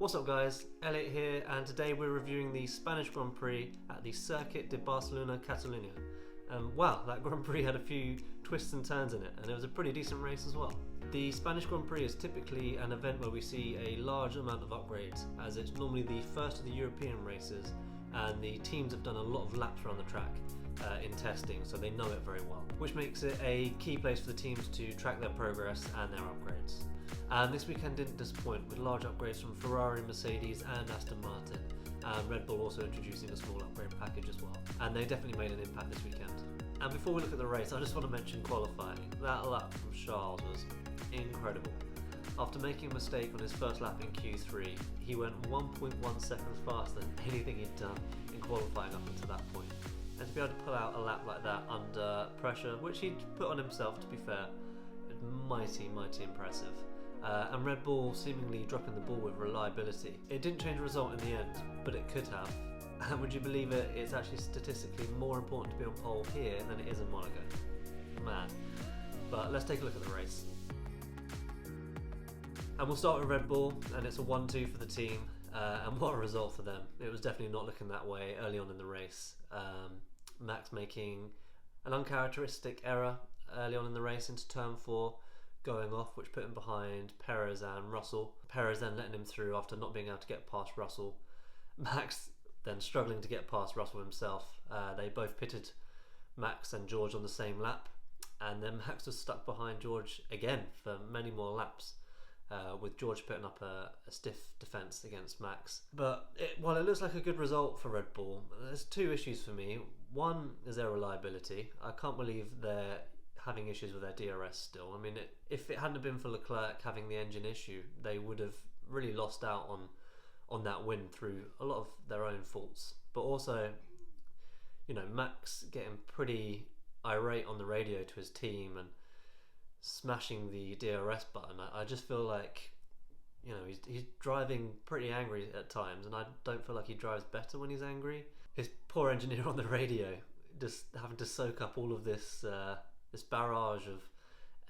What's up guys, Elliot here, and today we're reviewing the Spanish Grand Prix at the Circuit de Barcelona-Catalunya. Wow, that Grand Prix had a few twists and turns in it, and it was a pretty decent race as well. The Spanish Grand Prix is typically an event where we see a large amount of upgrades, as it's normally the first of the European races, and the teams have done a lot of laps around the track in testing, so they know it very well, which makes it a key place for the teams to track their progress and their upgrades. And this weekend didn't disappoint, with large upgrades from Ferrari and Mercedes and Aston Martin, and Red Bull also introducing a small upgrade package as well. And they definitely made an impact this weekend. And before we look at the race, I just want to mention qualifying. That lap from Charles was incredible. After making a mistake on his first lap in Q3, he went 1.1 seconds faster than anything he'd done in qualifying up until that point. And to be able to pull out a lap like that under pressure, which he'd put on himself to be fair, mighty impressive. And Red Bull seemingly dropping the ball with reliability. It didn't change the result in the end, but it could have. And would you believe it, it's actually statistically more important to be on pole here than it is in Monaco. Man. But let's take a look at the race. And we'll start with Red Bull, and it's a 1-2 for the team. And what a result for them. It was definitely not looking that way early on in the race. Max making an uncharacteristic error early on in the race into turn 4, going off, which put him behind Perez and Russell. Perez then letting him through after not being able to get past Russell. Max then struggling to get past Russell himself. They both pitted Max and George on the same lap, and then Max was stuck behind George again for many more laps, with George putting up a stiff defence against Max. But while it looks like a good result for Red Bull, there's two issues for me. One is their reliability. I can't believe they're having issues with their DRS still. I mean, if it hadn't been for Leclerc having the engine issue, they would have really lost out on that win through a lot of their own faults. But also, you know, Max getting pretty irate on the radio to his team and smashing the DRS button. I just feel like, you know, he's driving pretty angry at times, and I don't feel like he drives better when he's angry. His poor engineer on the radio just having to soak up all of this barrage of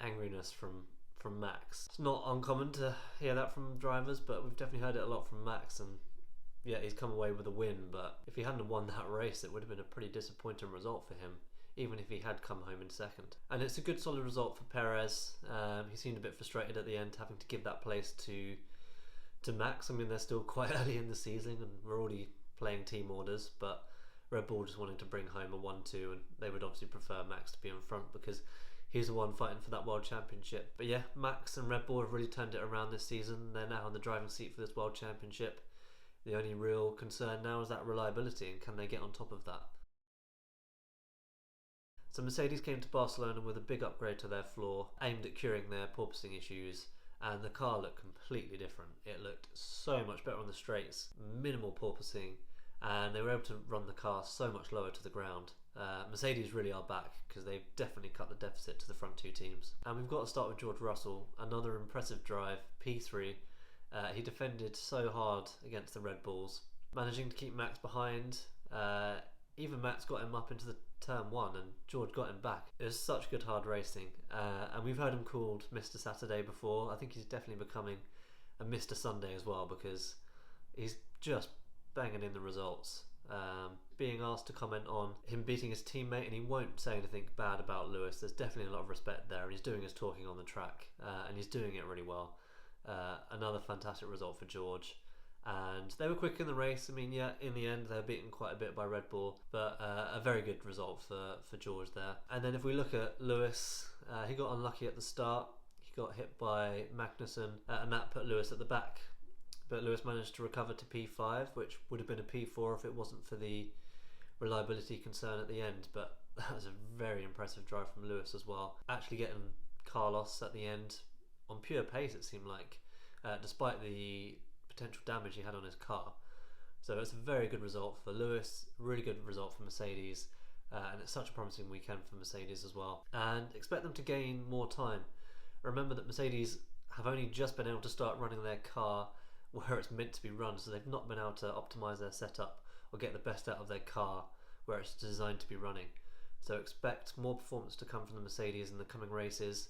angriness from Max. It's not uncommon to hear that from drivers, but we've definitely heard it a lot from Max, and yeah, he's come away with a win, but if he hadn't won that race, it would have been a pretty disappointing result for him, even if he had come home in second. And it's a good solid result for Perez. He seemed a bit frustrated at the end, having to give that place to Max. I mean, they're still quite early in the season and we're already playing team orders, but Red Bull just wanted to bring home a 1-2, and they would obviously prefer Max to be in front because he's the one fighting for that World Championship. But yeah, Max and Red Bull have really turned it around this season. They're now in the driving seat for this World Championship. The only real concern now is that reliability, and can they get on top of that? So Mercedes came to Barcelona with a big upgrade to their floor, aimed at curing their porpoising issues, and the car looked completely different. It looked so much better on the straights, minimal porpoising, and they were able to run the car so much lower to the ground. Mercedes really are back, because they've definitely cut the deficit to the front two teams. And we've got to start with George Russell, another impressive drive, P3. He defended so hard against the Red Bulls, managing to keep Max behind. Even Max got him up into the turn 1 and George got him back. It was such good hard racing, and we've heard him called Mr. Saturday before. I think he's definitely becoming a Mr. Sunday as well, because he's just banging in the results. Being asked to comment on him beating his teammate, and he won't say anything bad about Lewis. There's definitely a lot of respect there, and he's doing his talking on the track, and he's doing it really well. Another fantastic result for George. And they were quick in the race. I mean, yeah, in the end they were beaten quite a bit by Red Bull, but a very good result for George there. And then if we look at Lewis, he got unlucky at the start. He got hit by Magnussen, and that put Lewis at the back. But Lewis managed to recover to P5, which would have been a P4 if it wasn't for the reliability concern at the end. But that was a very impressive drive from Lewis as well. Actually getting Carlos at the end on pure pace, it seemed like, despite the potential damage he had on his car. So it's a very good result for Lewis, really good result for Mercedes, and it's such a promising weekend for Mercedes as well. And expect them to gain more time. Remember that Mercedes have only just been able to start running their car where it's meant to be run, so they've not been able to optimise their setup or get the best out of their car where it's designed to be running. So expect more performance to come from the Mercedes in the coming races,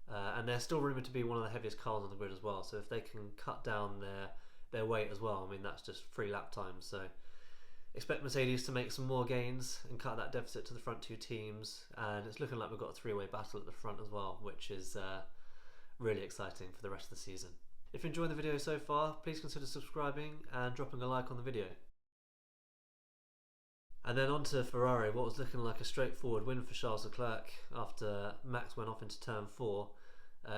and they're still rumoured to be one of the heaviest cars on the grid as well. So if they can cut down their their weight as well. I mean, that's just 3 lap times, so expect Mercedes to make some more gains and cut that deficit to the front 2 teams, and it's looking like we've got a 3-way battle at the front as well, which is really exciting for the rest of the season. If you're enjoying the video so far, please consider subscribing and dropping a like on the video. And then on to Ferrari, what was looking like a straightforward win for Charles Leclerc after Max went off into turn 4.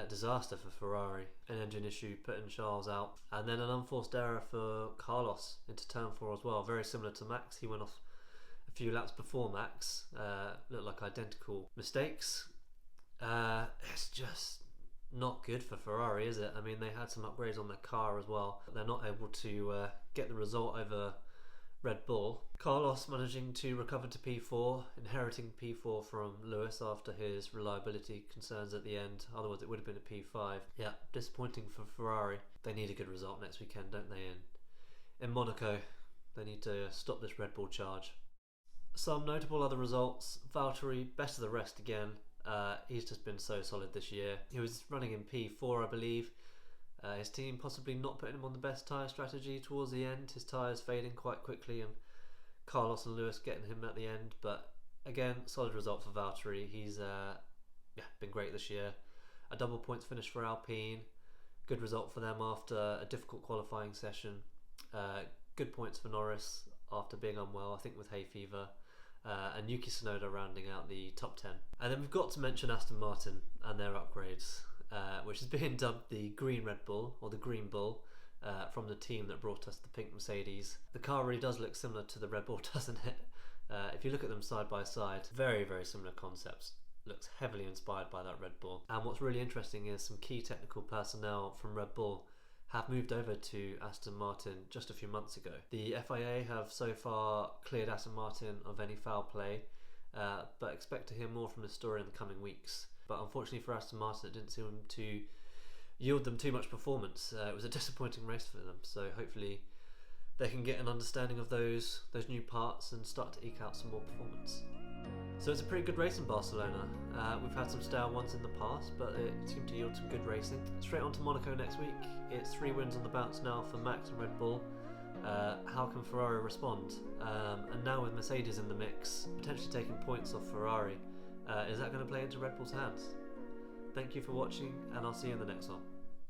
Disaster for Ferrari, an engine issue putting Charles out, and then an unforced error for Carlos into turn 4 as well, very similar to Max. He went off a few laps before Max, looked like identical mistakes. It's just not good for Ferrari, is it? I mean, they had some upgrades on their car as well, but they're not able to get the result over Red Bull. Carlos managing to recover to P4, inheriting P4 from Lewis after his reliability concerns at the end, otherwise it would have been a P5. Yeah, disappointing for Ferrari. They need a good result next weekend, don't they? In Monaco, they need to stop this Red Bull charge. Some notable other results: Valtteri, best of the rest again. He's just been so solid this year. He was running in P4, I believe. His team possibly not putting him on the best tyre strategy towards the end, his tyres fading quite quickly, and Carlos and Lewis getting him at the end. But again, solid result for Valtteri. He's been great this year. A double points finish for Alpine, good result for them after a difficult qualifying session. Good points for Norris after being unwell, I think with hay fever. And Yuki Tsunoda rounding out the top 10. And then we've got to mention Aston Martin and their upgrades, which is being dubbed the Green Red Bull, or the Green Bull, from the team that brought us the pink Mercedes. The car really does look similar to the Red Bull, doesn't it? If you look at them side by side, very, very similar concepts. Looks heavily inspired by that Red Bull. And what's really interesting is some key technical personnel from Red Bull have moved over to Aston Martin just a few months ago. The FIA have so far cleared Aston Martin of any foul play, but expect to hear more from the story in the coming weeks. But unfortunately for Aston Martin, it didn't seem to yield them too much performance. It was a disappointing race for them, so hopefully they can get an understanding of those new parts and start to eke out some more performance. So it's a pretty good race in Barcelona. We've had some stale ones in the past, but it seemed to yield some good racing. Straight on to Monaco next week. It's 3 wins on the bounce now for Max and Red Bull. How can Ferrari respond? And now with Mercedes in the mix, potentially taking points off Ferrari, is that going to play into Red Bull's hands? Thank you for watching, and I'll see you in the next one.